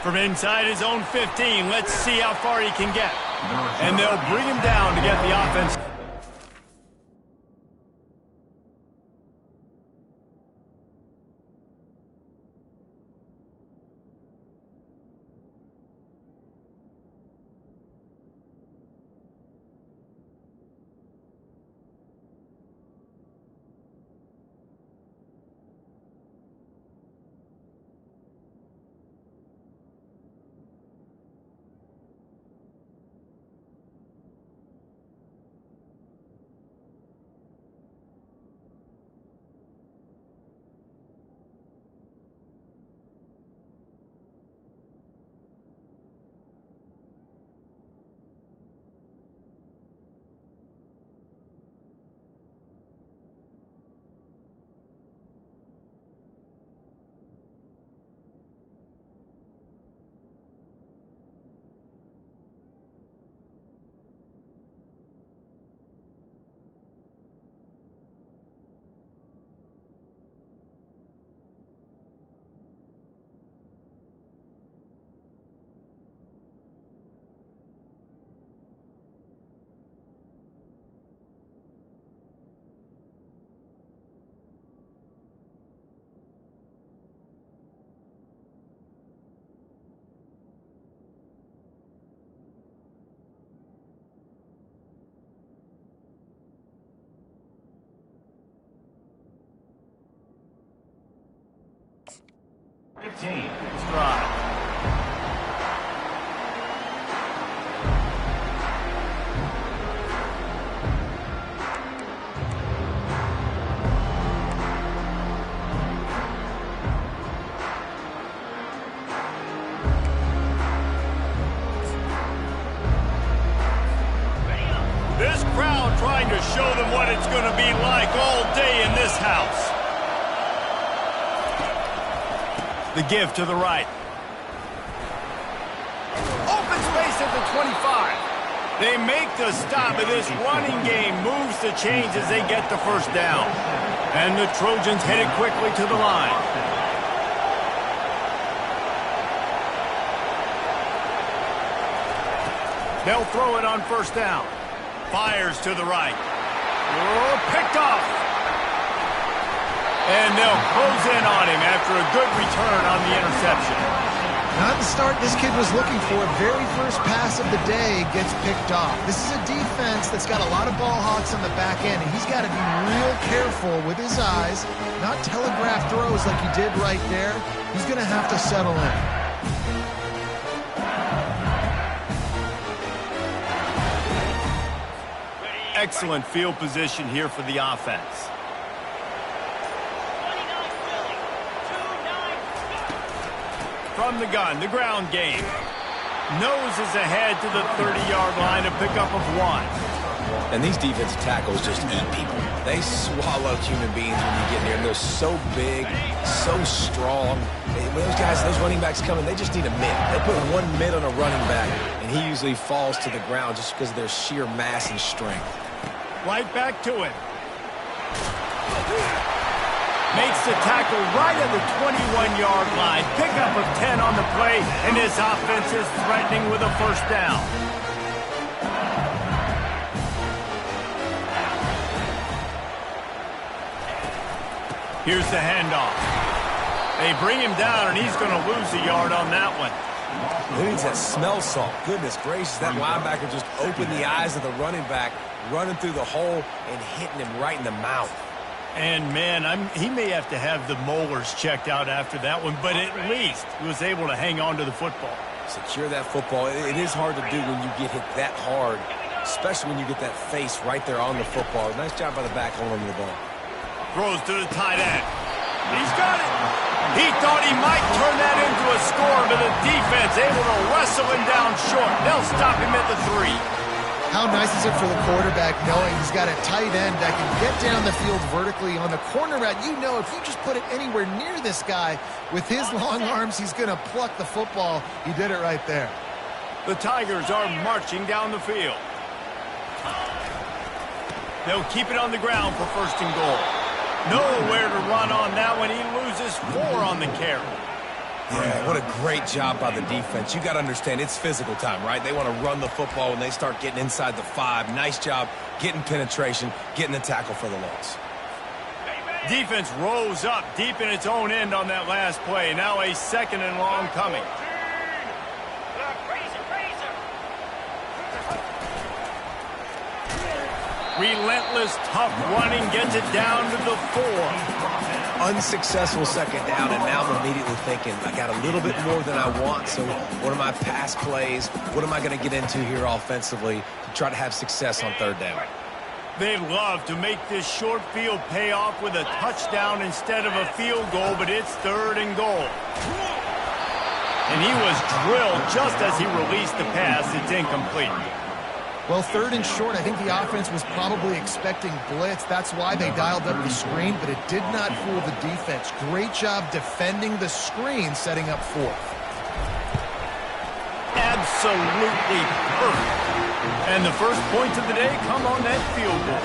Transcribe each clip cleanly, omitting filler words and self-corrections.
From inside his own 15, let's see how far he can get. And they'll bring him down to get the offense. This crowd trying to show them what it's going to be like all day in this house. The give to the right. Open space at the 25. They make the stop, and this running game moves the chains as they get the first down. And the Trojans headed quickly to the line. They'll throw it on first down. Fires to the right. Oh, picked off. And they'll close in on him after a good return on the interception. Not the start this kid was looking for. Very first pass of the day gets picked off. This is a defense that's got a lot of ball hawks on the back end, and he's got to be real careful with his eyes, not telegraph throws like he did right there. He's going to have to settle in. Excellent field position here for the offense. From the gun, the ground game. Noses ahead to the 30-yard line, a pickup of 1. And these defensive tackles just eat people. They swallow human beings when you get near them. They're so big, so strong. When those guys, those running backs come in, they just need a mid. They put one mid on a running back, and he usually falls to the ground just because of their sheer mass and strength. Right back to it. Makes the tackle right at the 21-yard line. Pickup of 10 on the play, and this offense is threatening with a first down. Here's the handoff. They bring him down, and he's going to lose a yard on that one. Who needs that smell salt? Goodness gracious, that linebacker just opened the eyes of the running back, running through the hole and hitting him right in the mouth. And, man, he may have to have the molars checked out after that one, but at least he was able to hang on to the football. Secure that football. It is hard to do when you get hit that hard, especially when you get that face right there on the football. Nice job by the back holding on to the ball. Throws to the tight end. He's got it. He thought he might turn that into a score, but the defense able to wrestle him down short. They'll stop him at the 3. How nice is it for the quarterback knowing he's got a tight end that can get down the field vertically on the corner route? You know if you just put it anywhere near this guy with his long arms, he's going to pluck the football. He did it right there. The Tigers are marching down the field. They'll keep it on the ground for first and goal. Nowhere to run on that one. He loses 4 on the carry. Yeah, what a great job by the defense. You got to understand, it's physical time, right? They want to run the football when they start getting inside the 5. Nice job getting penetration, getting the tackle for the loss. Defense rose up deep in its own end on that last play. Now a 2nd and long coming. Relentless, tough running gets it down to the 4. Unsuccessful 2nd down, and now I'm immediately thinking, I got a little bit more than I want, so what are my pass plays? What am I going to get into here offensively to try to have success on 3rd down? They love to make this short field pay off with a touchdown instead of a field goal, but it's 3rd and goal. And he was drilled just as he released the pass. It's incomplete. Well, 3rd and short, I think the offense was probably expecting blitz. That's why they dialed up the screen, but it did not fool the defense. Great job defending the screen, setting up 4th. Absolutely perfect. And the first points of the day come on that field goal.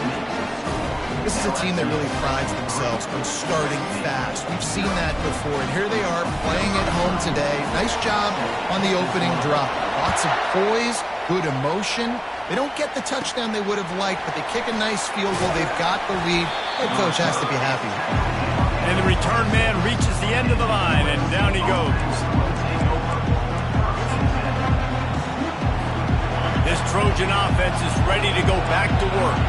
This is a team that really prides themselves on starting fast. We've seen that before, and here they are playing at home today. Nice job on the opening drive. Lots of poise, good emotion. They don't get the touchdown they would have liked, but they kick a nice field goal. They've got the lead. Head coach has to be happy. And the return man reaches the end of the line, and down he goes. This Trojan offense is ready to go back to work.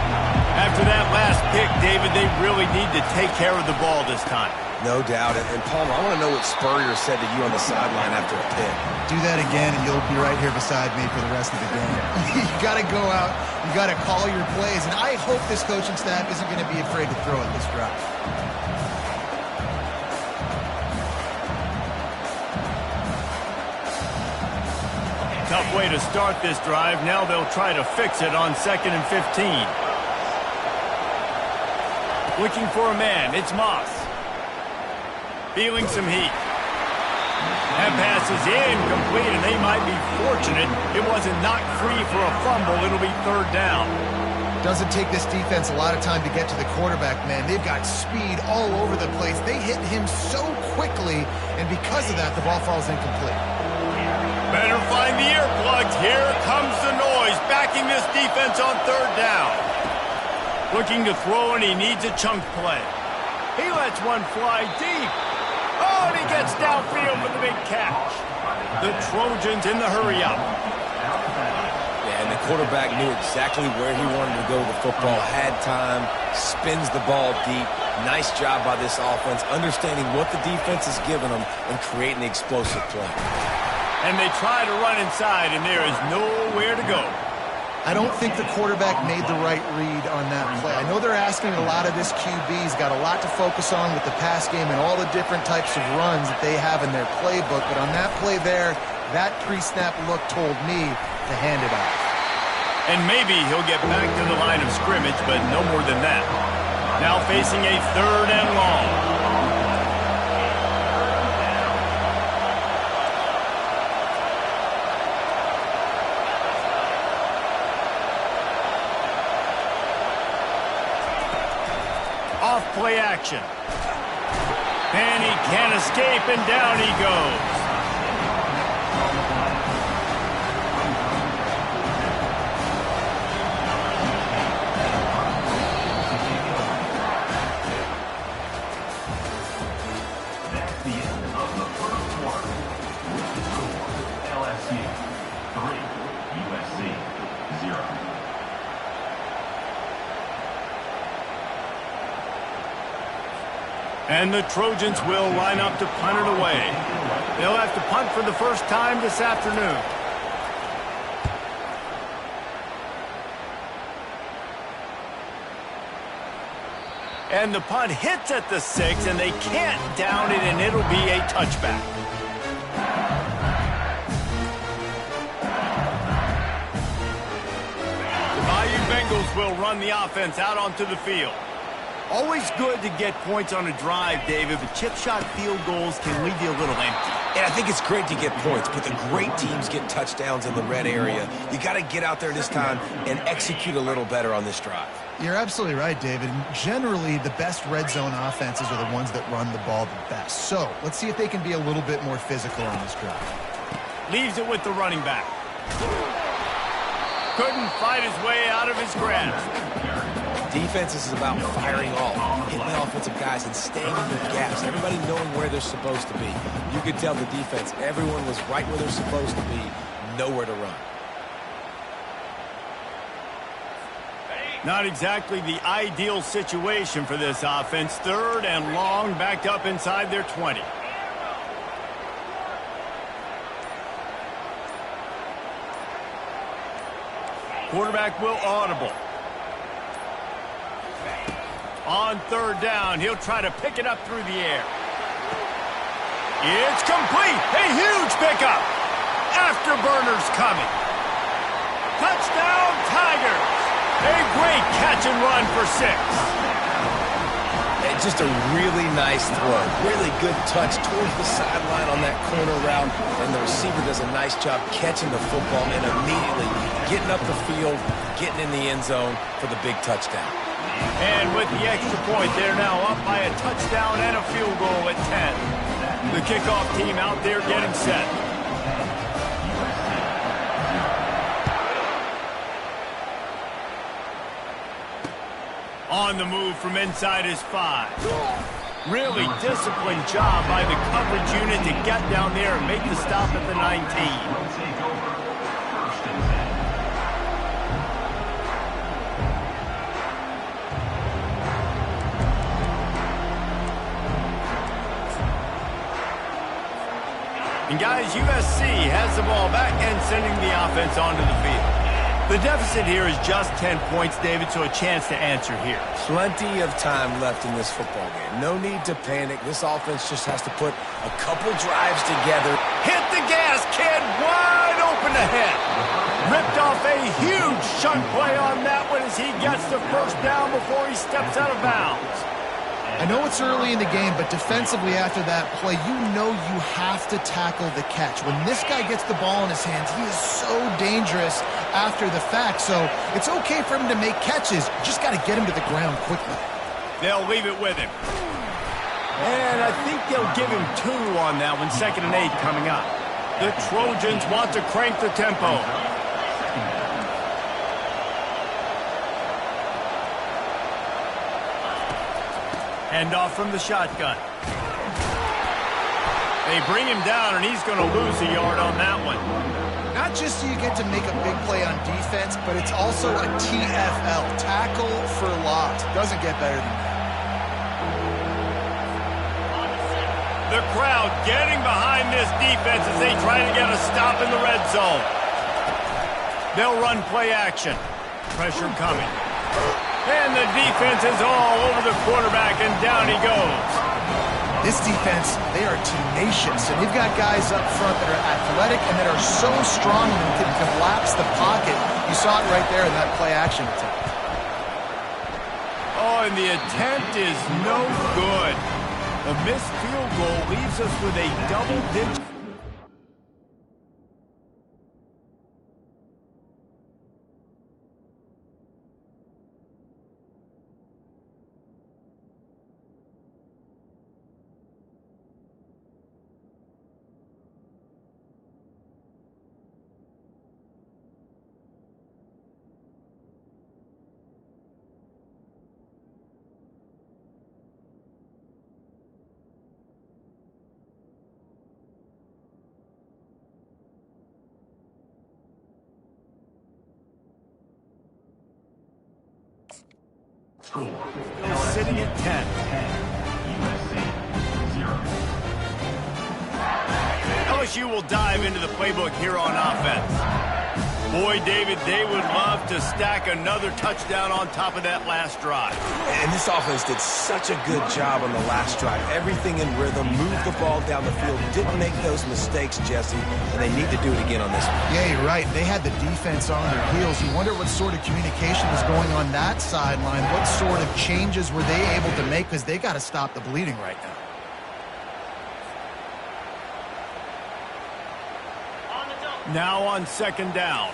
After that last pick, David, they really need to take care of the ball this time. No doubt. And Palmer, I want to know what Spurrier said to you on the sideline after a pick. Do that again, and you'll be right here beside me for the rest of the game. You got to go out. You got to call your plays. And I hope this coaching staff isn't going to be afraid to throw at this drive. Tough way to start this drive. Now they'll try to fix it on 2nd and 15. Looking for a man. It's Moss. Feeling some heat. That pass is incomplete, and they might be fortunate it wasn't knocked free for a fumble. It'll be 3rd down. Doesn't take this defense a lot of time to get to the quarterback, man. They've got speed all over the place. They hit him so quickly, and because of that, the ball falls incomplete. Better find the earplugs. Here comes the noise, backing this defense on 3rd down. Looking to throw, and he needs a chunk play. He lets one fly deep. Oh, and he gets downfield for the big catch. The Trojans in the hurry-up. Yeah, and the quarterback knew exactly where he wanted to go with the football, had time, spins the ball deep. Nice job by this offense, understanding what the defense is giving them and creating the explosive play. And they try to run inside, and there is nowhere to go. I don't think the quarterback made the right read on that play. I know they're asking a lot of this QB. He's got a lot to focus on with the pass game and all the different types of runs that they have in their playbook. But on that play there, that pre-snap look told me to hand it off. And maybe he'll get back to the line of scrimmage, but no more than that. Now facing a 3rd and long. Off-play action. And he can't escape, and down he goes. That's the end of the first quarter. LSU 3, USC 0. And the Trojans will line up to punt it away. They'll have to punt for the first time this afternoon. And the punt hits at the 6, and they can't down it, and it'll be a touchback. The Bayou Bengals will run the offense out onto the field. Always good to get points on a drive, David, but chip shot field goals can leave you a little empty. And I think it's great to get points, but the great teams get touchdowns in the red area. You got to get out there this time and execute a little better on this drive. You're absolutely right, David. Generally, the best red zone offenses are the ones that run the ball the best. So let's see if they can be a little bit more physical on this drive. Leaves it with the running back. Couldn't fight his way out of his grasp. Defense is about firing off, hitting the offensive guys and staying in their gaps. Everybody knowing where they're supposed to be. You could tell the defense, everyone was right where they're supposed to be, nowhere to run. Not exactly the ideal situation for this offense. 3rd and long, backed up inside their 20. Quarterback will audible. On 3rd down, he'll try to pick it up through the air. It's complete. A huge pickup. Afterburners coming. Touchdown, Tigers. A great catch and run for 6. And just a really nice throw. Really good touch towards the sideline on that corner route. And the receiver does a nice job catching the football and immediately getting up the field, getting in the end zone for the big touchdown. And with the extra point, they're now up by a touchdown and a field goal at 10. The kickoff team out there getting set. On the move from inside his 5. Really disciplined job by the coverage unit to get down there and make the stop at the 19. And guys, USC has the ball back and sending the offense onto the field. The deficit here is just 10 points, David, so a chance to answer here. Plenty of time left in this football game. No need to panic. This offense just has to put a couple drives together. Hit the gas, kid. Wide open ahead. Ripped off a huge chunk play on that one as he gets the 1st down before he steps out of bounds. I know it's early in the game, but defensively after that play, you know you have to tackle the catch. When this guy gets the ball in his hands, he is so dangerous after the fact. So it's okay for him to make catches. You just got to get him to the ground quickly. They'll leave it with him. And I think they'll give him 2 on that one. 2nd and 8 coming up. The Trojans want to crank the tempo. Hand off from the shotgun. They bring him down, and he's going to lose a yard on that one. Not just do you get to make a big play on defense, but it's also a TFL, tackle for loss. Doesn't get better than that. The crowd getting behind this defense as they try to get a stop in the red zone. They'll run play action. Pressure coming. And the defense is all over the quarterback, and down he goes. This defense, they are tenacious, and they've got guys up front that are athletic and that are so strong and can collapse the pocket. You saw it right there in that play action attempt. Oh, and the attempt is no good. A missed field goal leaves us with a double-digit. Sitting at 10. USC 0. LSU will dive into the playbook here on offense. Boy, David, they would love to stack another touchdown on top of that last drive. And this offense did such a good job on the last drive. Everything in rhythm, moved the ball down the field, didn't make those mistakes, Jesse, and they need to do it again on this one. Yeah, you're right. They had the defense on their heels. You wonder what sort of communication was going on that sideline. What sort of changes were they able to make, because they got to stop the bleeding right now. Now on second down.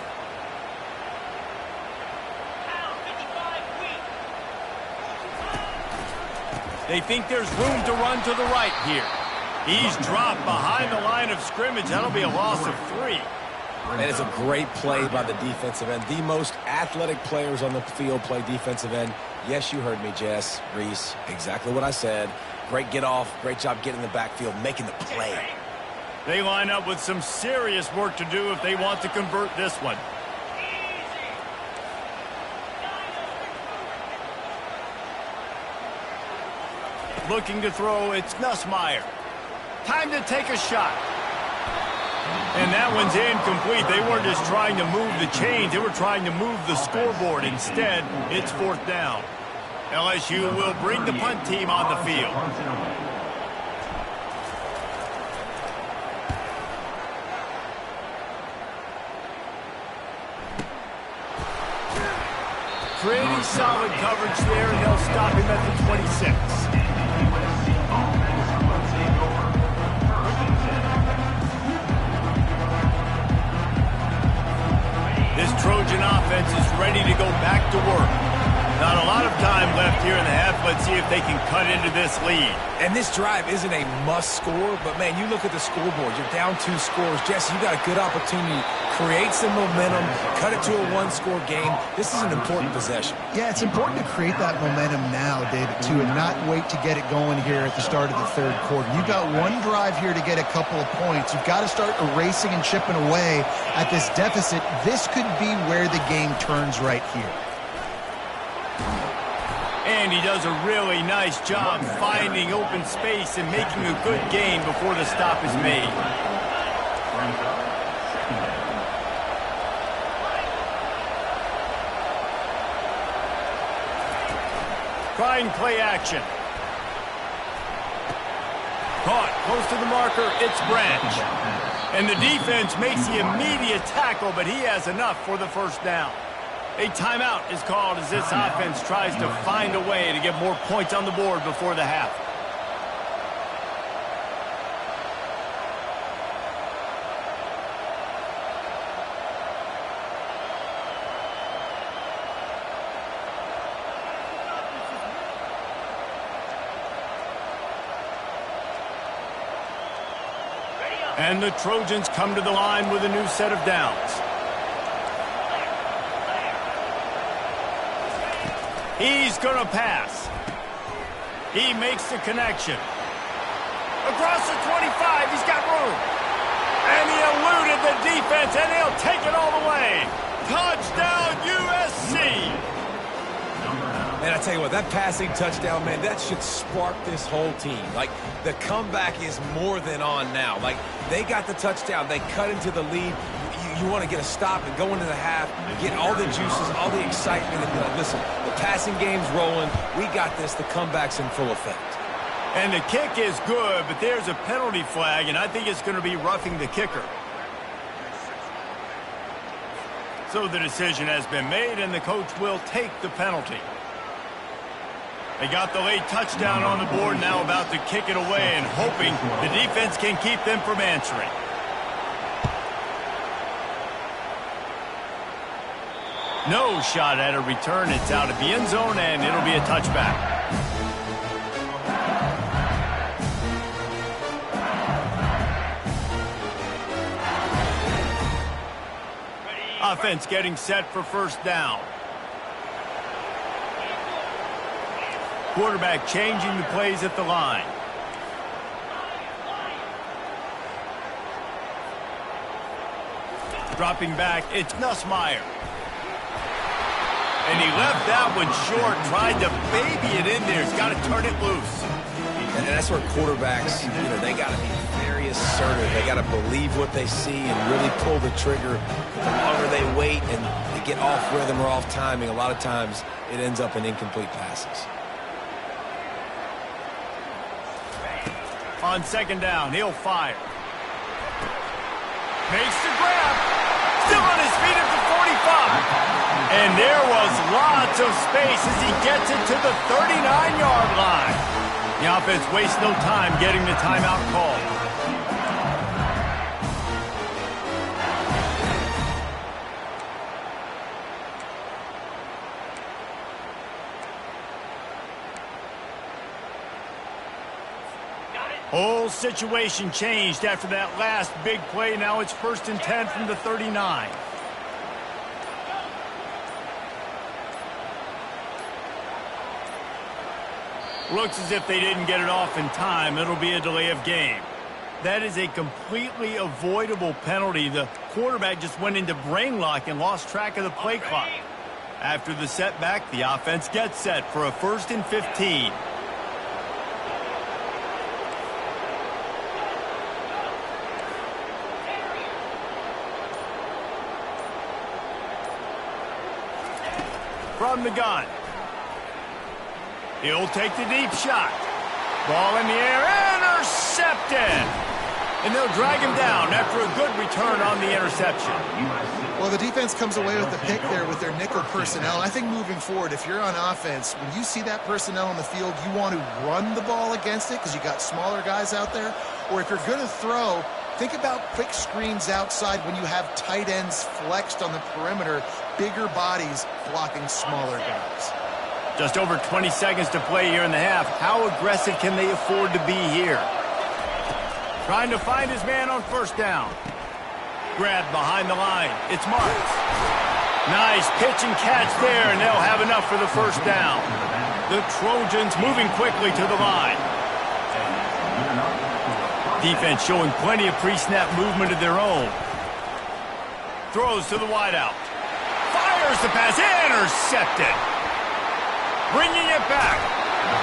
They think there's room to run to the right here. He's dropped behind the line of scrimmage. That'll be a loss of 3. And it's a great play by the defensive end. The most athletic players on the field play defensive end. Yes, you heard me, Jess, Reese. Exactly what I said. Great get off. Great job getting in the backfield, making the play. They line up with some serious work to do if they want to convert this one. Looking to throw, it's Nussmeier. Time to take a shot. And that one's incomplete. They weren't just trying to move the chains. They were trying to move the scoreboard. Instead, it's 4th down. LSU will bring the punt team on the field. Pretty solid coverage there, and they'll stop him at the 26. This Trojan offense is ready to go back to work. Not a lot of time left here in the half. Let's see if they can cut into this lead. And this drive isn't a must score, but, man, you look at the scoreboard. You're down 2 scores. Jesse, you got a good opportunity. Create some momentum. Cut it to a 1-score game. This is an important possession. Yeah, it's important to create that momentum now, David, too, and not wait to get it going here at the start of the 3rd quarter. You've got one drive here to get a couple of points. You've got to start erasing and chipping away at this deficit. This could be where the game turns right here. And he does a really nice job finding open space and making a good gain before the stop is made. Trying play action. Caught close to the marker. It's Branch. And the defense makes the immediate tackle, but he has enough for the 1st down. A timeout is called as this offense tries to find a way to get more points on the board before the half. And the Trojans come to the line with a new set of downs. He's going to pass. He makes the connection. Across the 25, he's got room. And he eluded the defense, and he'll take it all the way. Touchdown, USC. Man, I tell you what, that passing touchdown, man, that should spark this whole team. Like, the comeback is more than on now. Like, they got the touchdown. They cut into the lead. You want to get a stop and go into the half, get all the juices, all the excitement, and be like, listen, the passing game's rolling. We got this. The comeback's in full effect. And the kick is good, but there's a penalty flag, and I think it's going to be roughing the kicker. So the decision has been made, and the coach will take the penalty. They got the late touchdown on the board, now about to kick it away and hoping the defense can keep them from answering. No shot at a return. It's out of the end zone, and it'll be a touchback. Offense getting set for 1st down. Quarterback changing the plays at the line. Dropping back, it's Nussmeier. And he left that one short, tried to baby it in there. He's got to turn it loose. And that's where quarterbacks, they got to be very assertive. They got to believe what they see and really pull the trigger. The longer they wait and they get off rhythm or off timing, a lot of times it ends up in incomplete passes. On 2nd down, he'll fire. Makes the grab. Still on his feet at the 45. And there was lots of space as he gets it to the 39-yard line. The offense wastes no time getting the timeout called. Whole situation changed after that last big play. Now it's 1st and 10 from the 39. Looks as if they didn't get it off in time. It'll be a delay of game. That is a completely avoidable penalty. The quarterback just went into brain lock and lost track of the play clock. After the setback, the offense gets set for a 1st and 15. From the gun. He'll take the deep shot. Ball in the air, intercepted. And they'll drag him down after a good return on the interception. Well, the defense comes away with the pick there with their nickel personnel. I think moving forward, if you're on offense, when you see that personnel on the field, you want to run the ball against it because you got smaller guys out there. Or if you're going to throw, think about quick screens outside when you have tight ends flexed on the perimeter, bigger bodies blocking smaller guys. Just over 20 seconds to play here in the half. How aggressive can they afford to be here? Trying to find his man on 1st down. Grabbed behind the line. It's Marks. Nice pitch and catch there, and they'll have enough for the 1st down. The Trojans moving quickly to the line. Defense showing plenty of pre-snap movement of their own. Throws to the wideout. Fires the pass. Intercepted. Bringing it back.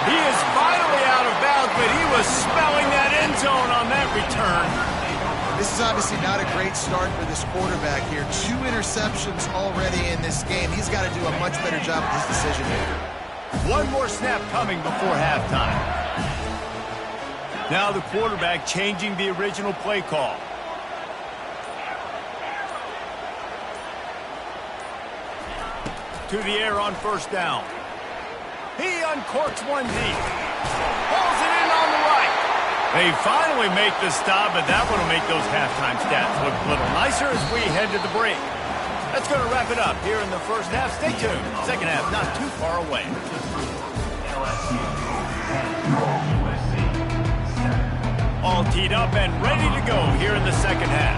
He is finally out of bounds, but he was smelling that end zone on that return. This is obviously not a great start for this quarterback here. 2 interceptions already in this game. He's got to do a much better job with his decision making. One more snap coming before halftime. Now the quarterback changing the original play call. To the air on 1st down. He uncorks one deep. Pulls it in on the right. They finally make the stop, but that one will make those halftime stats look a little nicer as we head to the break. That's going to wrap it up here in the 1st half. Stay tuned. 2nd half not too far away. All teed up and ready to go here in the 2nd half.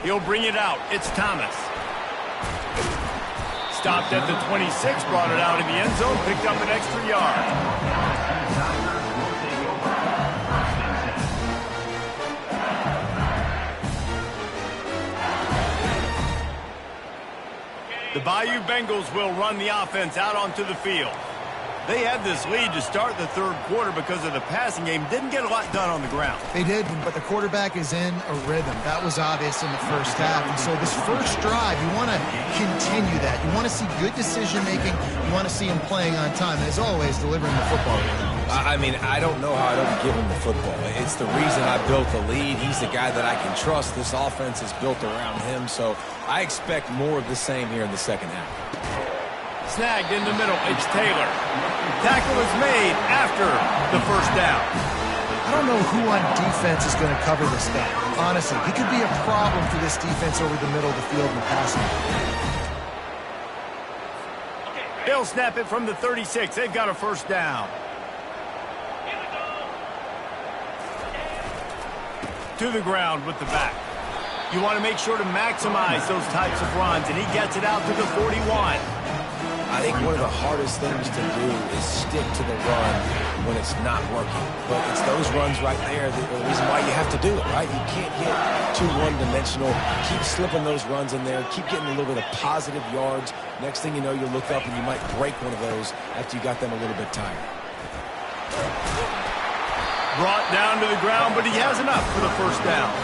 He'll bring it out. It's Thomas. Stopped at the 26, brought it out in the end zone, picked up an extra yard. The Bayou Bengals will run the offense out onto the field. They had this lead to start the 3rd quarter because of the passing game. Didn't get a lot done on the ground. They did, but the quarterback is in a rhythm. That was obvious in the 1st half. And so this 1st drive, you want to continue that. You want to see good decision-making. You want to see him playing on time. And as always, delivering the football. I mean, I don't know how I don't give him the football. It's the reason I built the lead. He's the guy that I can trust. This offense is built around him. So I expect more of the same here in the 2nd half. Snagged in the middle. It's Taylor. Tackle is made after the 1st down. I don't know who on defense is going to cover this guy. Honestly, he could be a problem for this defense over the middle of the field in the passing. They'll snap it from the 36. They've got a 1st down. To the ground with the back. You want to make sure to maximize those types of runs, and he gets it out to the 41. I think one of the hardest things to do is stick to the run when it's not working. But it's those runs right there that are the reason why you have to do it, right? You can't get too one-dimensional. Keep slipping those runs in there. Keep getting a little bit of positive yards. Next thing you know, you look up and you might break one of those after you got them a little bit tired. Brought down to the ground, but he has enough for the 1st down.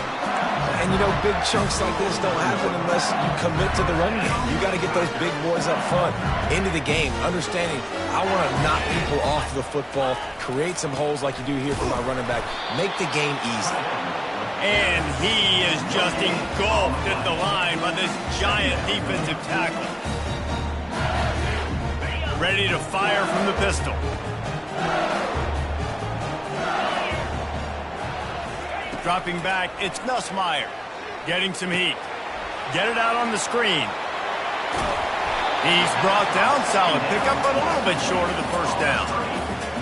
And, you know, big chunks like this don't happen unless you commit to the run game. You got to get those big boys up front into the game, understanding I want to knock people off the football, create some holes like you do here for my running back, make the game easy. And he is just engulfed at the line by this giant defensive tackle. Ready to fire from the pistol. Dropping back, it's Nussmeier. Getting some heat. Get it out on the screen. He's brought down, solid pickup, but a little bit short of the first down.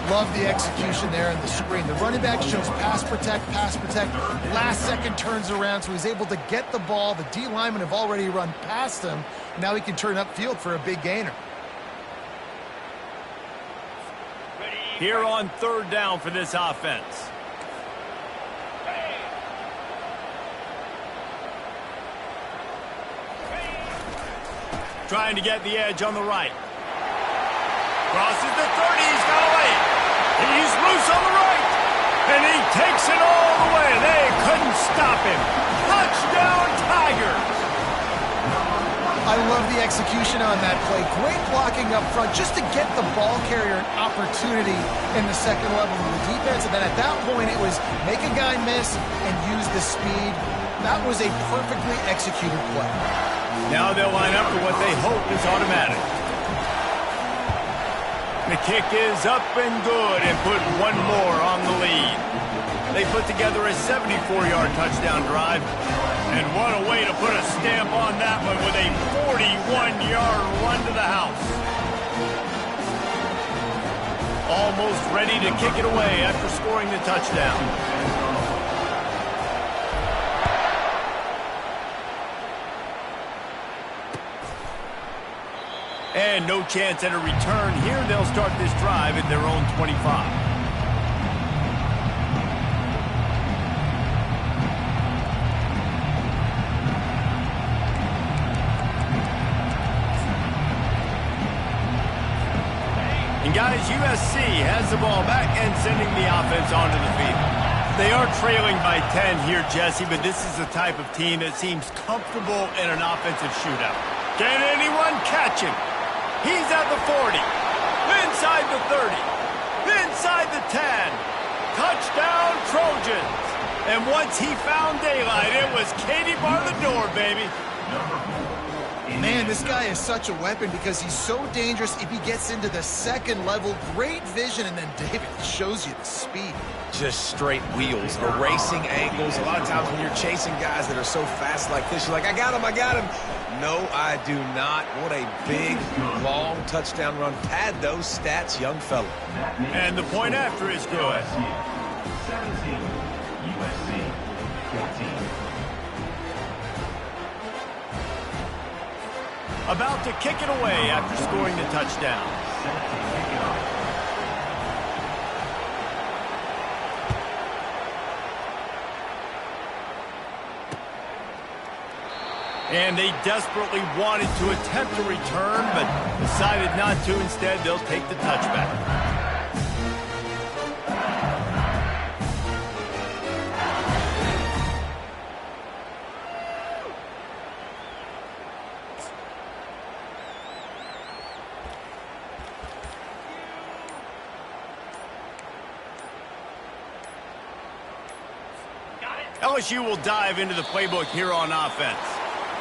Love the execution there in the screen. The running back shows pass protect, last second turns around, so he's able to get the ball. The D linemen have already run past him. Now he can turn upfield for a big gainer. Here on third down for this offense. Trying to get the edge on the right. Crosses the 30, he's got away. He's loose on the right. And he takes it all the way. They couldn't stop him. Touchdown, Tigers. I love the execution on that play. Great blocking up front just to get the ball carrier an opportunity in the second level of the defense. And then at that point, it was make a guy miss and use the speed. That was a perfectly executed play. Now they'll line up for what they hope is automatic. The kick is up and good and put one more on the lead. They put together a 74-yard touchdown drive. And what a way to put a stamp on that one with a 41-yard run to the house. Almost ready to kick it away after scoring the touchdown. And no chance at a return here. They'll start this drive at their own 25. And guys, USC has the ball back and sending the offense onto the field. They are trailing by 10 here, Jesse, but this is the type of team that seems comfortable in an offensive shootout. Can anyone catch him? He's at the 40, inside the 30, inside the 10. Touchdown, Trojans. And once he found daylight, it was Katie bar the door, baby. Man, this guy is such a weapon because he's so dangerous if he gets into the second level. Great vision, and then David shows you the speed. Just straight wheels, erasing angles. A lot of times when you're chasing guys that are so fast like this, you're like, I got him. No, I do not. What a big, long touchdown run. Pad those stats, young fella. And the point after is good. 17, USC 14. About to kick it away after scoring the touchdown. And they desperately wanted to attempt a return, but decided not to. Instead, they'll take the touchback. LSU will dive into the playbook here on offense.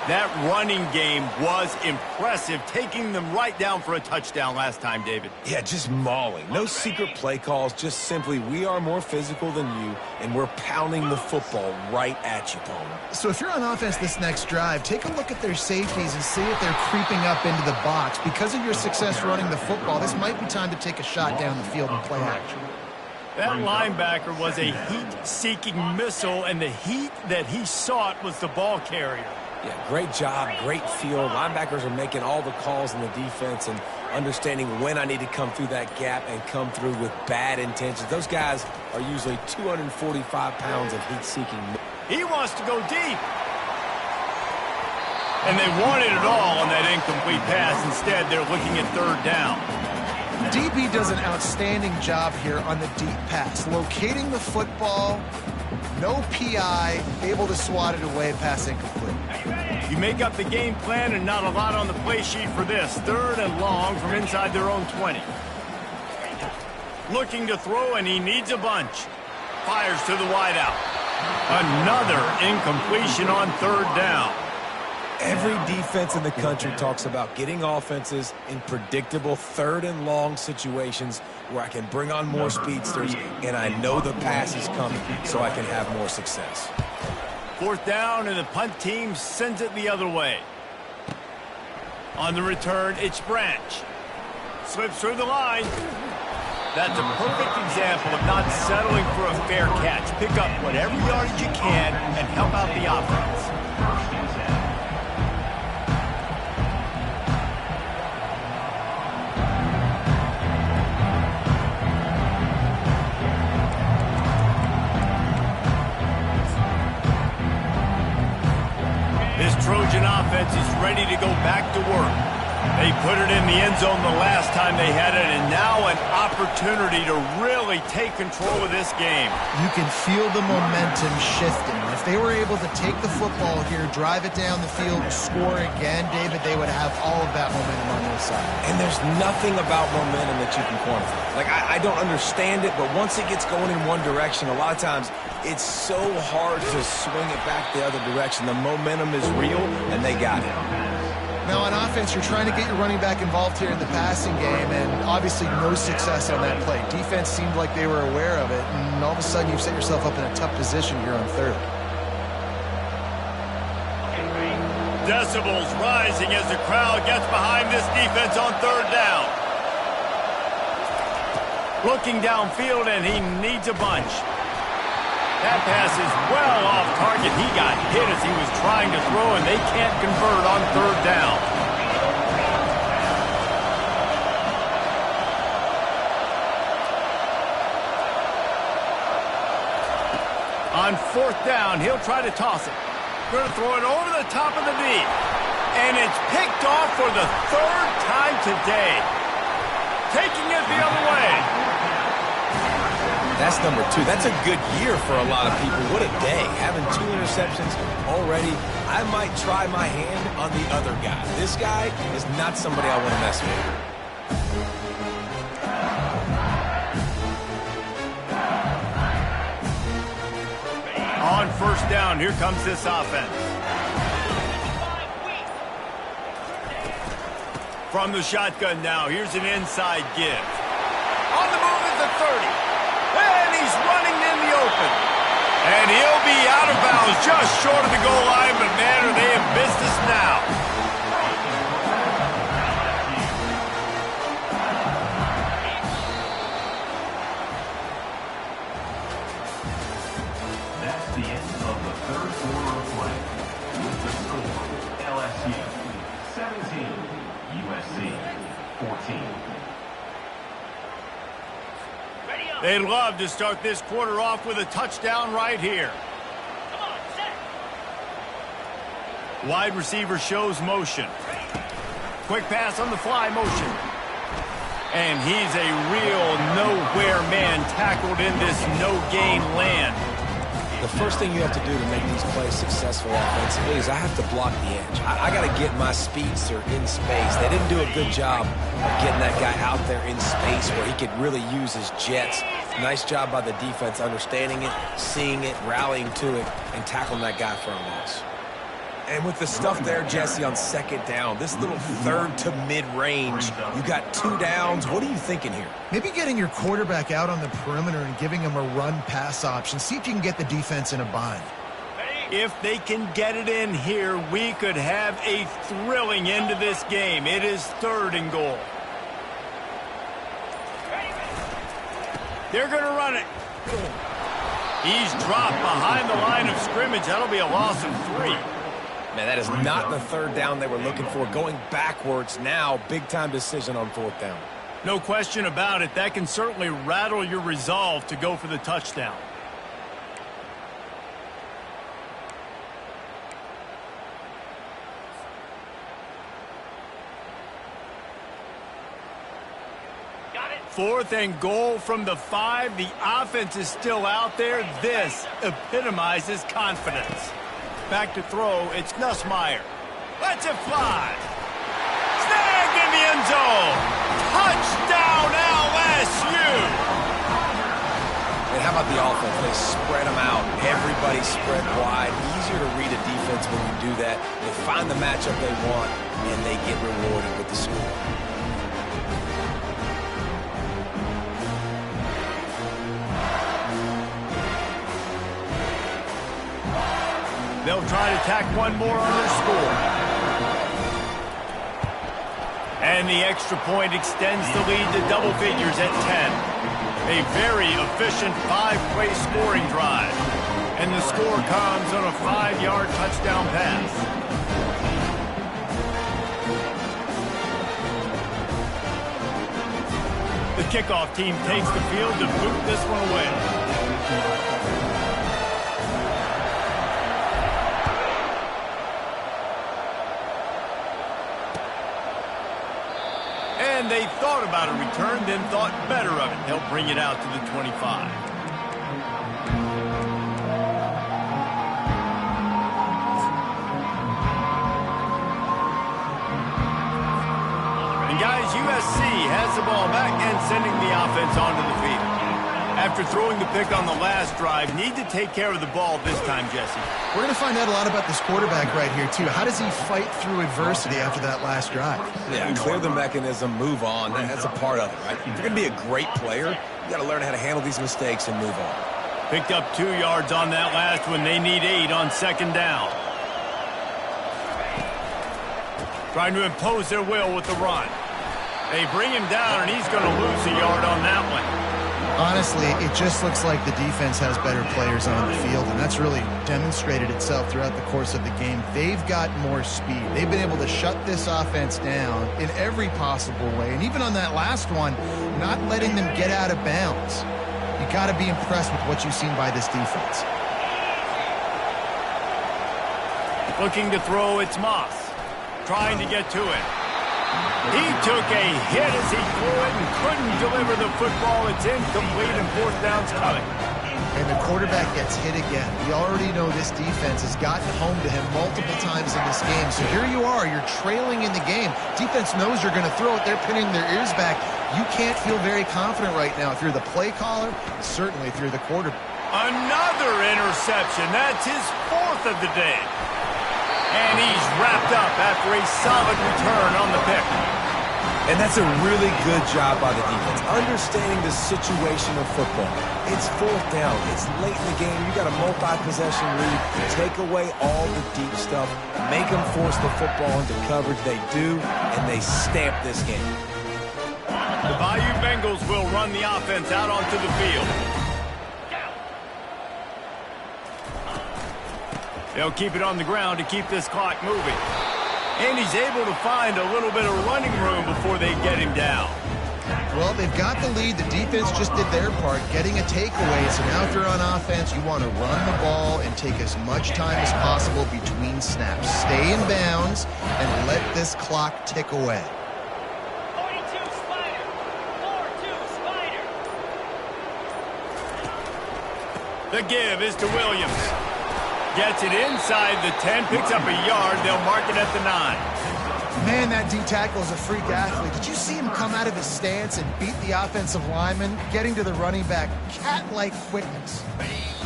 That running game was impressive, taking them right down for a touchdown last time, David. Yeah, just mauling. No secret play calls, just simply we are more physical than you, and we're pounding the football right at you, Palmer. So if you're on offense this next drive, take a look at their safeties and see if they're creeping up into the box. Because of your success running the football, this might be time to take a shot down the field and play action. That linebacker was a heat-seeking missile, and the heat that he sought was the ball carrier. Yeah, great job, great feel. Linebackers are making all the calls in the defense and understanding when I need to come through that gap and come through with bad intentions. Those guys are usually 245 pounds of heat-seeking. He wants to go deep. And they wanted it all on that incomplete pass. Instead, they're looking at third down. DB does an outstanding job here on the deep pass, locating the football, no PI, able to swat it away, pass incomplete. You make up the game plan and not a lot on the play sheet for this. Third and long from inside their own 20. Looking to throw, and he needs a bunch. Fires to the wideout. Another incompletion on third down. Every defense in the country talks about getting offenses in predictable third and long situations where I can bring on more speedsters and I know the pass is coming so I can have more success. Fourth down, and the punt team sends it the other way. On the return, it's Branch. Slips through the line. That's a perfect example of not settling for a fair catch. Pick up whatever yardage you can and help out the offense. First and 10. This Trojan offense is ready to go back to work. They put it in the end zone the last time they had it, and now an opportunity to really take control of this game. You can feel the momentum shifting. If they were able to take the football here, drive it down the field, score again, David, they would have all of that momentum on their side. And there's nothing about momentum that you can quantify. Like, I don't understand it, but once it gets going in one direction, a lot of times it's so hard to swing it back the other direction. The momentum is real, and they got it. Now, on offense, you're trying to get your running back involved here in the passing game, and obviously no success on that play. Defense seemed like they were aware of it, and all of a sudden you've set yourself up in a tough position here on third. Decibels rising as the crowd gets behind this defense on third down. Looking downfield, and he needs a bunch. That pass is well off target. He got hit as he was trying to throw, and they can't convert on third down. On fourth down, he'll try to toss it. Going to throw it over the top of the knee. And it's picked off for the third time today. Taking it the other way. That's number 2. That's a good year for a lot of people. What a day. Having 2 interceptions already. I might try my hand on the other guy. This guy is not somebody I want to mess with. On first down, here comes this offense. From the shotgun now, here's an inside give. On the move is the 30. And he's running in the open. And he'll be out of bounds just short of the goal line, but man, are they in business now. That's the end of the third quarter of play. With the score, LSU 17, USC 14. They'd love to start this quarter off with a touchdown right here. Wide receiver shows motion. Quick pass on the fly motion. And he's a real nowhere man tackled in this no-gain land. The first thing you have to do to make these plays successful offensively is I have to block the edge. I got to get my speedster in space. They didn't do a good job of getting that guy out there in space where he could really use his jets. Nice job by the defense understanding it, seeing it, rallying to it, and tackling that guy for a loss. And with the stuff there, Jesse, on second down, this little third to mid-range, you got 2 downs. What are you thinking here? Maybe getting your quarterback out on the perimeter and giving him a run-pass option. See if you can get the defense in a bind. If they can get it in here, we could have a thrilling end to this game. It is 3rd and goal. They're going to run it. He's dropped behind the line of scrimmage. That'll be a loss of 3. Man, that is not the 3rd down they were looking for. Going backwards now, big-time decision on 4th down. No question about it. That can certainly rattle your resolve to go for the touchdown. Got it. 4th and goal from the 5. The offense is still out there. This epitomizes confidence. Back to throw, it's Nussmeier. Lets it fly. Snagged in the end zone. Touchdown, LSU. And how about the offense? They spread them out. Everybody spread wide. Easier to read a defense when you do that. They find the matchup they want, and they get rewarded with the score. They'll try to tack one more on their score. And the extra point extends the lead to double figures at 10. A very efficient 5-play scoring drive. And the score comes on a 5-yard touchdown pass. The kickoff team takes the field to boot this one away. And they thought about a return, then thought better of it. They'll bring it out to the 25. And guys, USC has the ball back and sending the offense onto the field. After throwing the pick on the last drive, need to take care of the ball this time, Jesse. We're going to find out a lot about this quarterback right here, too. How does he fight through adversity after that last drive? Yeah, clear the mechanism, move on. That's a part of it, right? If you're going to be a great player, you got to learn how to handle these mistakes and move on. Picked up 2 yards on that last one. They need 8 on second down. Trying to impose their will with the run. They bring him down, and he's going to lose a yard on that one. Honestly, it just looks like the defense has better players on the field, and that's really demonstrated itself throughout the course of the game. They've got more speed. They've been able to shut this offense down in every possible way, and even on that last one, not letting them get out of bounds. You got to be impressed with what you've seen by this defense. Looking to throw, it's Moss. Trying to get to it. He took a hit as he threw it and couldn't deliver the football. It's incomplete and fourth down's coming. And the quarterback gets hit again. We already know this defense has gotten home to him multiple times in this game. So here you are, you're trailing in the game. Defense knows you're going to throw it. They're pinning their ears back. You can't feel very confident right now if you're the play caller, certainly if you're the quarterback. Another interception. That's his 4th of the day. And he's wrapped up after a solid return on the pick. And that's a really good job by the defense, understanding the situation of football. It's 4th down. It's late in the game. You got a multi-possession lead. Take away all the deep stuff. Make them force the football into coverage. They do, and they stamp this game. The Bayou Bengals will run the offense out onto the field. They'll keep it on the ground to keep this clock moving. And he's able to find a little bit of running room before they get him down. Well, they've got the lead. The defense just did their part, getting a takeaway. So now if you're on offense, you want to run the ball and take as much time as possible between snaps. Stay in bounds and let this clock tick away. 42 Spider. 4-2 Spider. The give is to Williams. Gets it inside the 10, picks up a yard. They'll mark it at the 9. Man, that D-tackle is a freak athlete. Did you see him come out of his stance and beat the offensive lineman, getting to the running back? Cat-like quickness.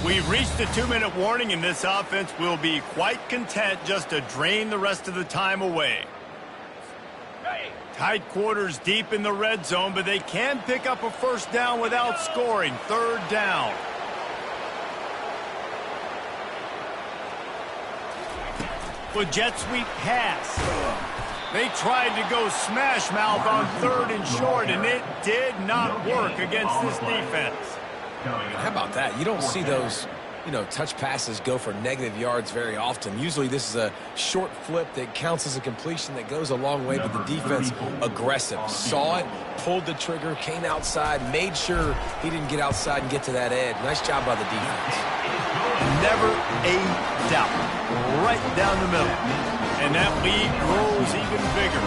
We've reached the 2-minute warning, and this offense will be quite content just to drain the rest of the time away. Tight quarters deep in the red zone, but they can pick up a first down without scoring. 3rd down. With jet sweep pass. They tried to go smash mouth on 3rd and short, and it did not work against this defense. How about that? You don't see those, touch passes go for negative yards very often. Usually this is a short flip that counts as a completion that goes a long way, but the defense aggressive. Saw it, pulled the trigger, came outside, made sure he didn't get outside and get to that edge. Nice job by the defense. Never a doubt. Right down the middle. And that lead grows even bigger.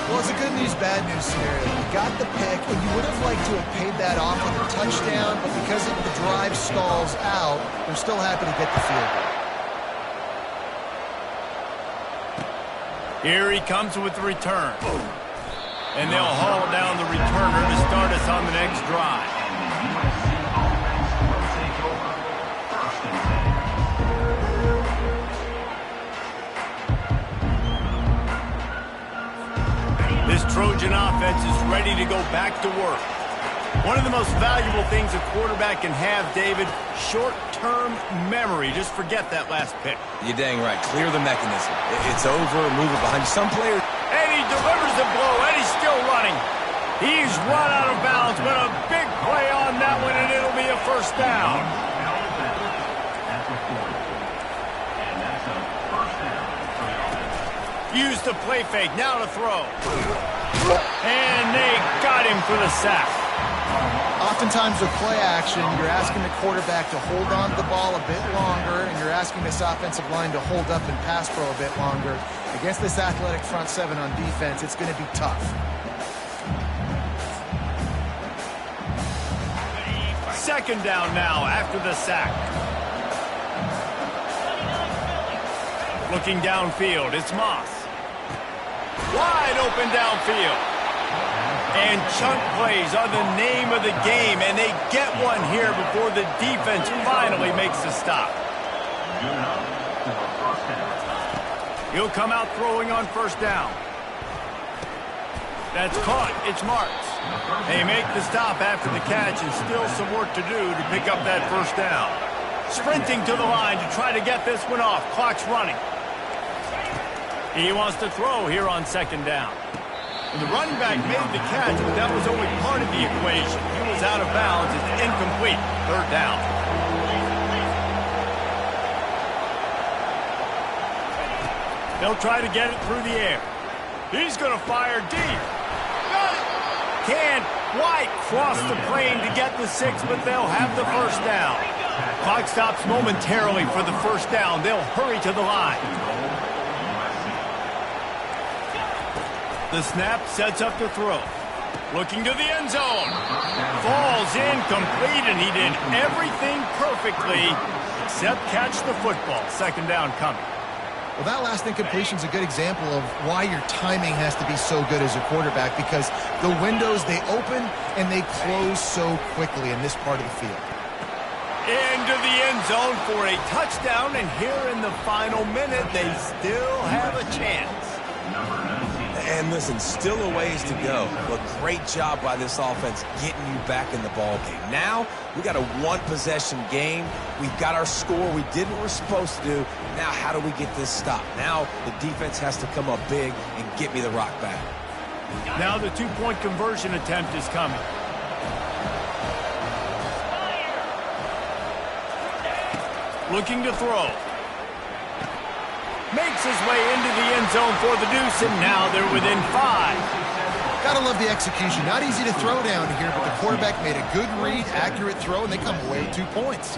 Well, it's a good news, bad news scenario. You got the pick, and you would have liked to have paid that off with a touchdown, but because the drive stalls out, they're still happy to get the field goal. Here he comes with the return. And they'll haul down the returner to start us on the next drive. This Trojan offense is ready to go back to work. One of the most valuable things a quarterback can have, David, short-term memory. Just forget that last pick. You're dang right. Clear the mechanism. It's over. Move it behind you. Some players... And he delivers doesn't blow, and he's still running. He's run out of bounds, but a big play on that one, and it'll be a first down. Use the play fake, now to throw. And they got him for the sack. Oftentimes with play action, you're asking the quarterback to hold on to the ball a bit longer, and you're asking this offensive line to hold up and pass pro a bit longer. Against this athletic front seven on defense, it's going to be tough. Second down now after the sack. Looking downfield, it's Moss. Wide open downfield. And chunk plays are the name of the game, and they get one here before the defense finally makes the stop. He'll come out throwing on first down. That's caught. It's Marks. They make the stop after the catch, and still some work to do to pick up that first down. Sprinting to the line to try to get this one off. Clock's running. He wants to throw here on second down. And the running back made the catch, but that was only part of the equation. He was out of bounds. It's incomplete. Third down. They'll try to get it through the air. He's going to fire deep. Can't quite cross the plane to get the 6, but they'll have the first down. Clock stops momentarily for the first down. They'll hurry to the line. The snap sets up the throw. Looking to the end zone. Falls incomplete, and he did everything perfectly except catch the football. Second down coming. Well, that last incompletion is a good example of why your timing has to be so good as a quarterback, because the windows, they open and they close so quickly in this part of the field. Into the end zone for a touchdown, and here in the final minute, they still have a chance. And listen, still a ways to go, but great job by this offense getting you back in the ball game. Now, we got a one-possession game. We've got our score. We did what we're supposed to do. Now, how do we get this stop? Now, the defense has to come up big and get me the rock back. Now the two-point conversion attempt is coming. Looking to throw. Makes his way into the end zone for the deuce, and now they're within 5. Gotta love the execution. Not easy to throw down here, but the quarterback made a good read, accurate throw, and they come away with 2 points.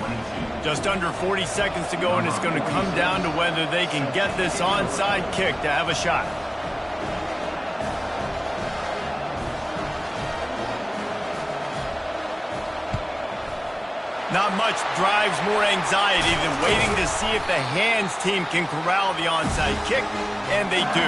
Just under 40 seconds to go, and it's going to come down to whether they can get this onside kick to have a shot. Not much drives more anxiety than waiting to see if the hands team can corral the onside kick, and they do.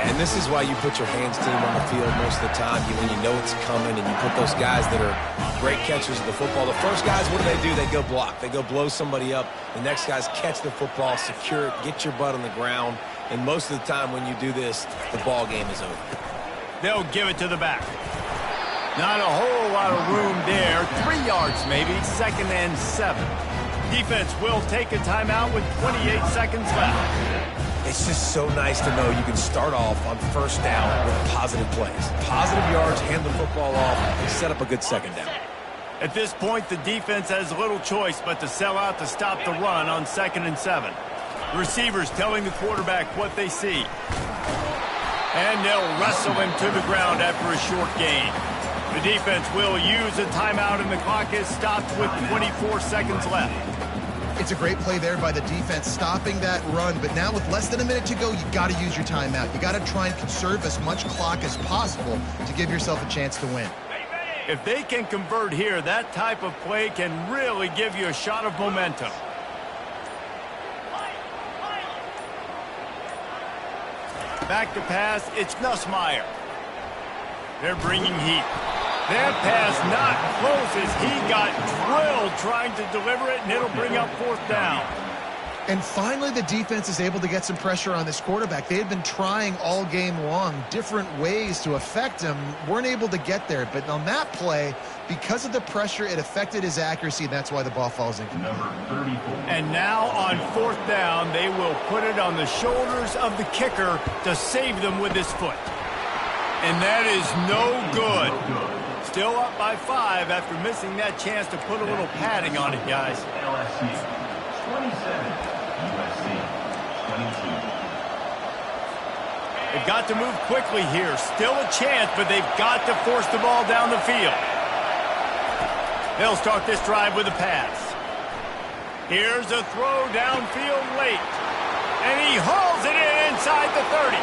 And this is why you put your hands team on the field most of the time, when you know it's coming, and you put those guys that are great catchers of the football. The first guys, what do? They go block. They go blow somebody up. The next guys catch the football, secure it, get your butt on the ground. And most of the time when you do this, the ball game is over. They'll give it to the back. Not a whole lot of room there. 3 yards maybe. 2nd and 7. Defense will take a timeout with 28 seconds left. It's just so nice to know you can start off on first down with positive plays. Positive yards, hand the football off, and set up a good second down. At this point, the defense has little choice but to sell out to stop the run on 2nd and 7. Receivers telling the quarterback what they see. And they'll wrestle him to the ground after a short gain. The defense will use a timeout, and the clock is stopped with 24 seconds left. It's a great play there by the defense, stopping that run. But now with less than a minute to go, you've got to use your timeout. You got to try and conserve as much clock as possible to give yourself a chance to win. If they can convert here, that type of play can really give you a shot of momentum. Back to pass, it's Nussmeier. They're bringing heat. That pass not close as he got drilled trying to deliver it, and it'll bring up 4th down. And finally, the defense is able to get some pressure on this quarterback. They had been trying all game long different ways to affect him, weren't able to get there. But on that play, because of the pressure, it affected his accuracy, and that's why the ball falls in. And now on 4th down, they will put it on the shoulders of the kicker to save them with his foot. And that is no good. Still up by 5 after missing that chance to put a little padding on it, guys. LSU 27, USC 22. They've got to move quickly here. Still a chance, but they've got to force the ball down the field. They'll start this drive with a pass. Here's a throw downfield late. And he hauls it in inside the 30.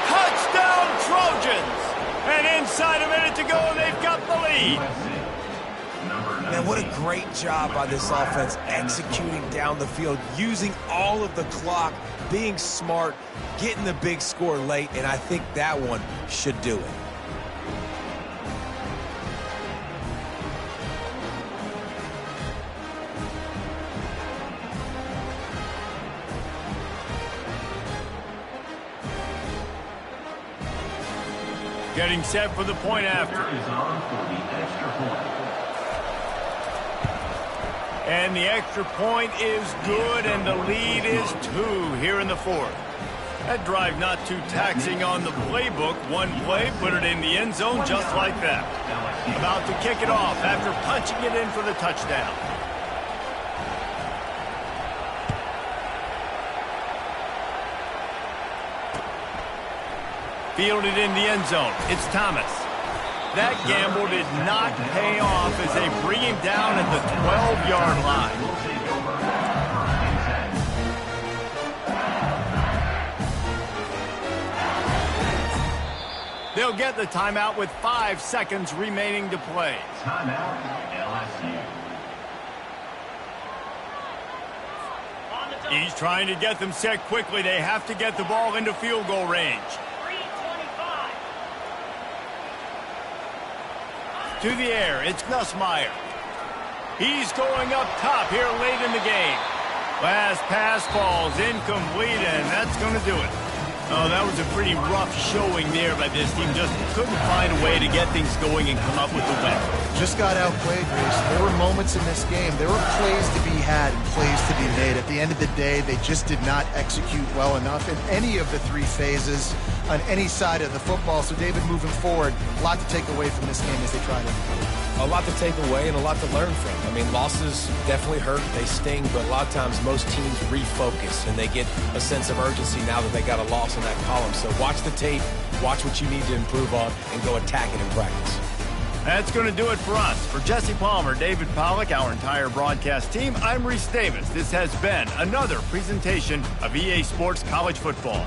Touchdown Trojans! And inside a minute to go, and they've got the lead. Man, what a great job by this offense executing down the field, using all of the clock, being smart, getting the big score late, and I think that one should do it. Getting set for the point after. Is on for the extra point. And the extra point is good, and the lead is 2 here in the 4th. That drive not too taxing on the playbook. One play, put it in the end zone just like that. About to kick it off after punching it in for the touchdown. Fielded in the end zone. It's Thomas. That gamble did not pay off as they bring him down at the 12-yard line. They'll get the timeout with 5 seconds remaining to play. Timeout, LSU. He's trying to get them set quickly. They have to get the ball into field goal range. To the air, it's Nussmeier. He's going up top here late in the game. Last pass falls incomplete, and that's going to do it. Oh, that was a pretty rough showing there by this team. Just couldn't find a way to get things going and come up with the win. Just got outplayed, Reese. There were moments in this game. There were plays to be had and plays to be made. At the end of the day, they just did not execute well enough in any of the 3 phases on any side of the football. So, David, moving forward, a lot to take away from this game as they try to improve. A lot to take away and a lot to learn from. I mean, losses definitely hurt. They sting, but a lot of times most teams refocus and they get a sense of urgency now that they got a loss in that column. So watch the tape, watch what you need to improve on, and go attack it in practice. That's going to do it for us. For Jesse Palmer, David Pollack, our entire broadcast team, I'm Reese Davis. This has been another presentation of EA Sports College Football.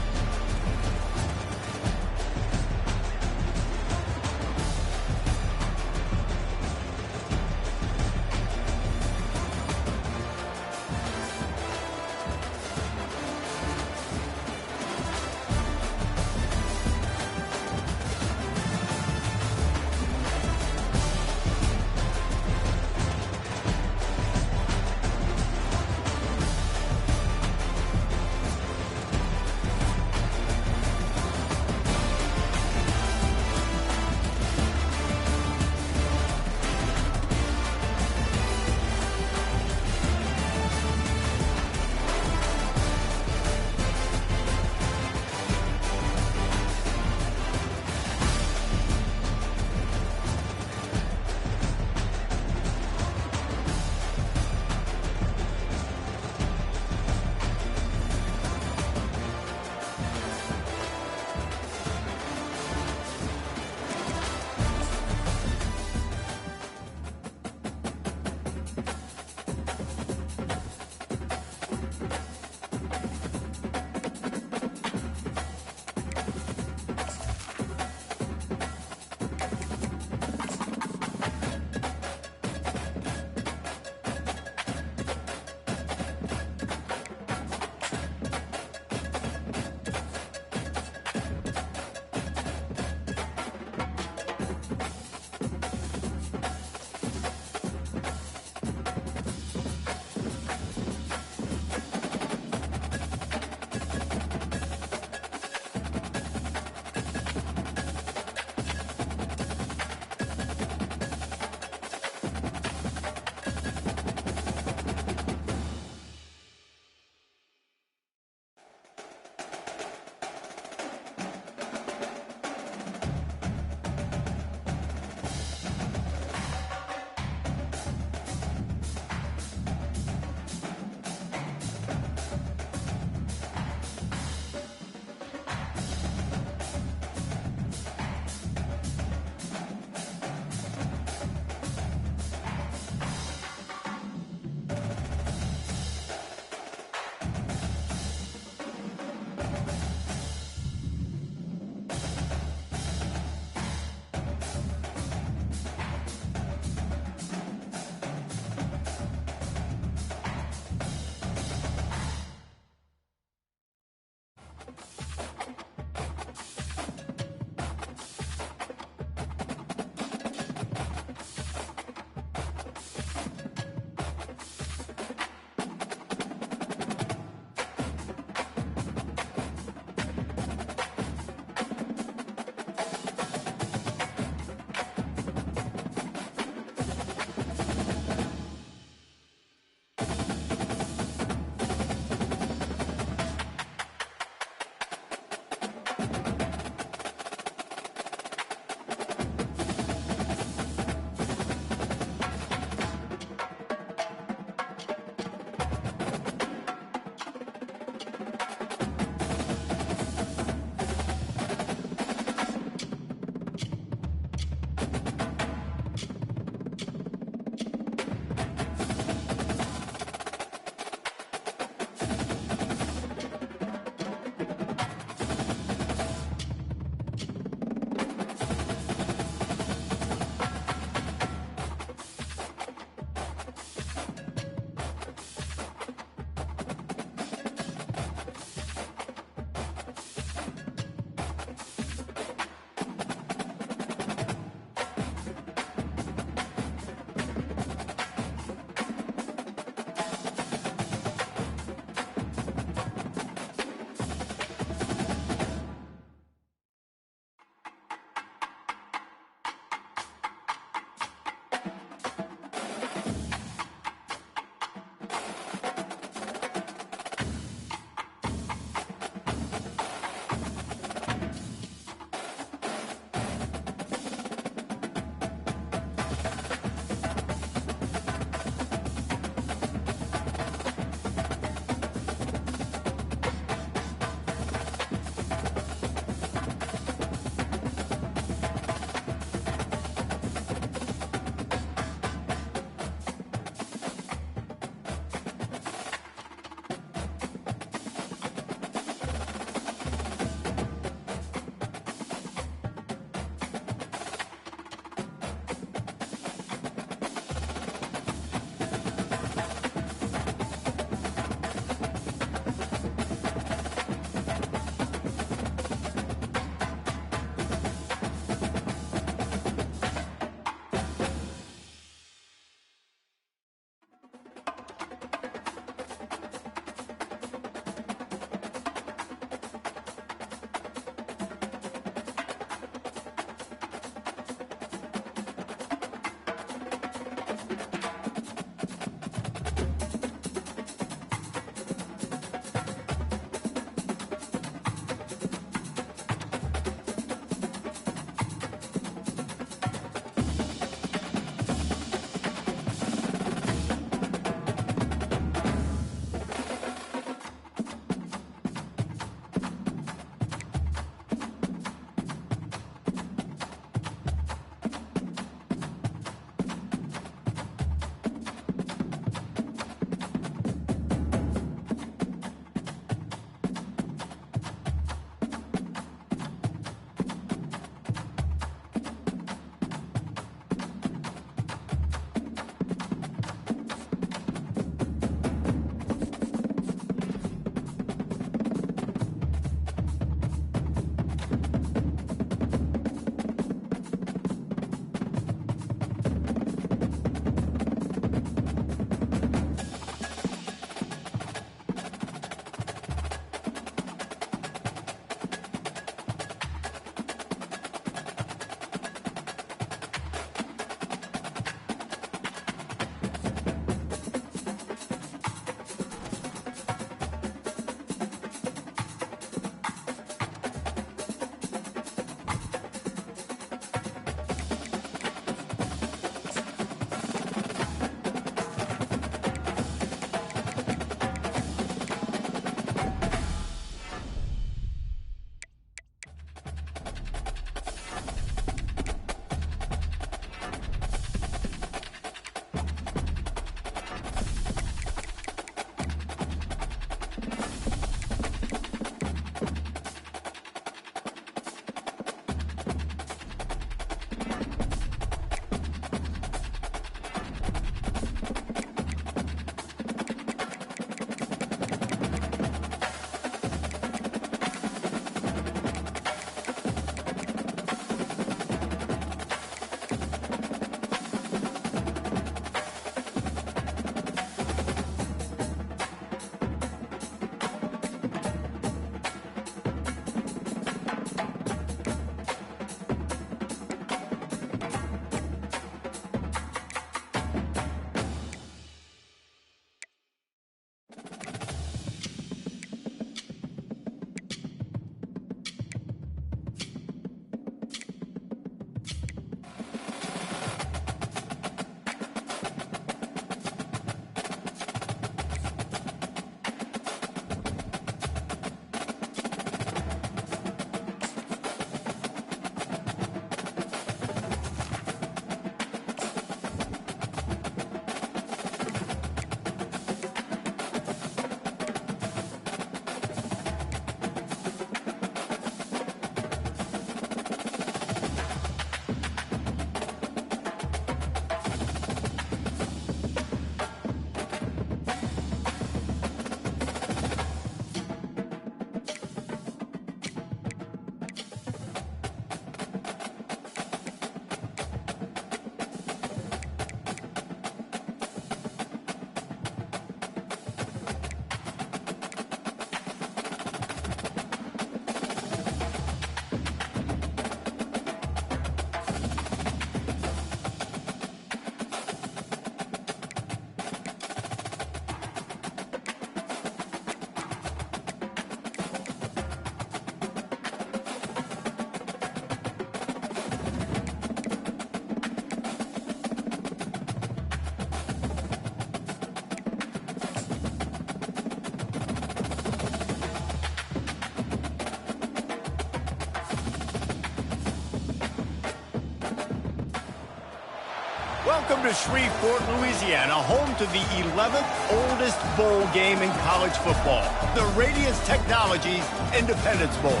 Welcome to Shreveport, Louisiana, home to the 11th oldest bowl game in college football, the Radiance Technologies Independence Bowl.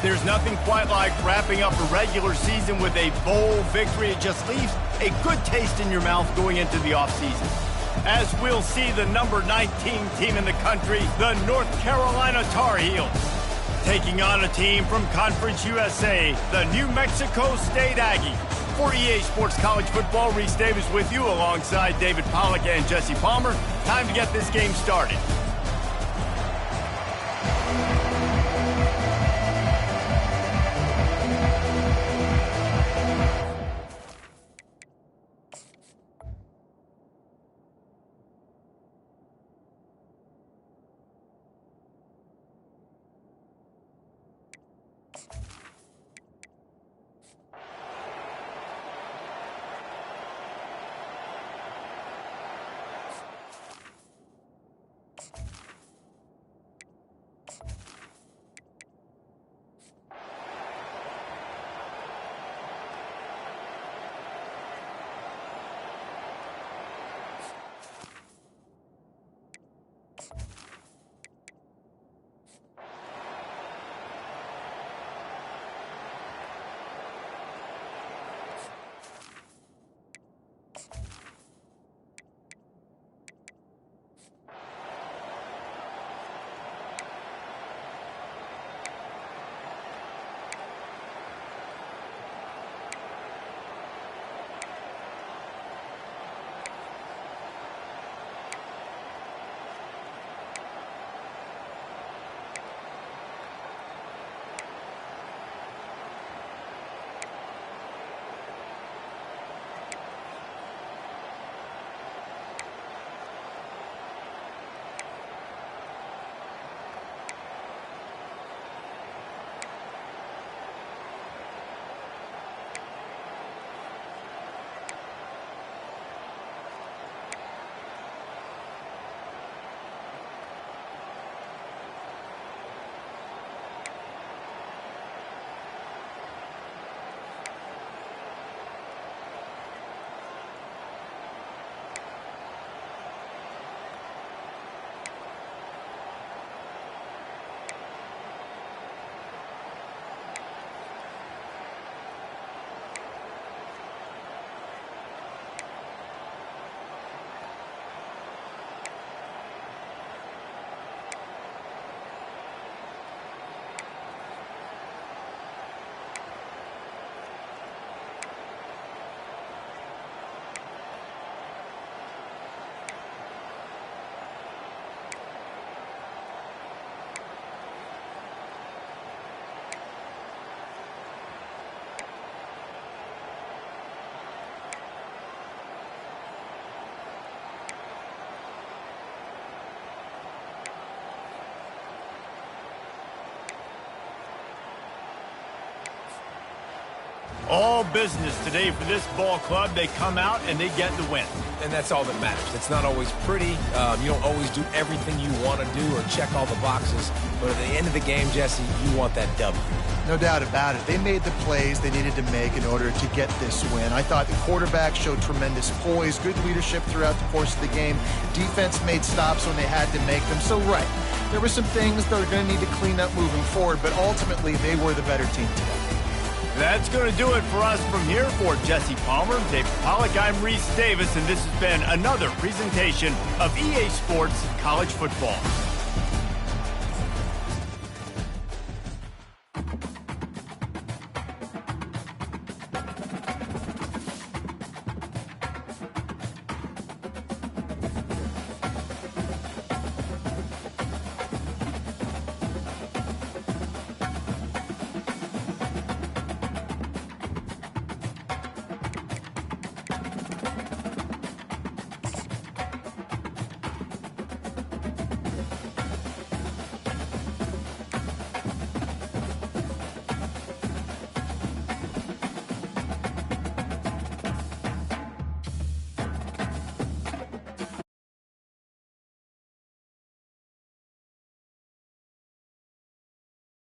There's nothing quite like wrapping up a regular season with a bowl victory. It just leaves a good taste in your mouth going into the offseason. As we'll see the number 19 team in the country, the North Carolina Tar Heels, taking on a team from Conference USA, the New Mexico State Aggies. For EA Sports College Football, Reese Davis with you alongside David Pollack and Jesse Palmer. Time to get this game started. All business today for this ball club. They come out and they get the win. And that's all that matters. It's not always pretty. You don't always do everything you want to do or check all the boxes. But at the end of the game, Jesse, you want that W. No doubt about it. They made the plays they needed to make in order to get this win. I thought the quarterback showed tremendous poise, good leadership throughout the course of the game. Defense made stops when they had to make them. So, right, there were some things that are going to need to clean up moving forward, but ultimately they were the better team today. That's going to do it for us from here. For Jesse Palmer, David Pollack, I'm Reese Davis, and this has been another presentation of EA Sports College Football.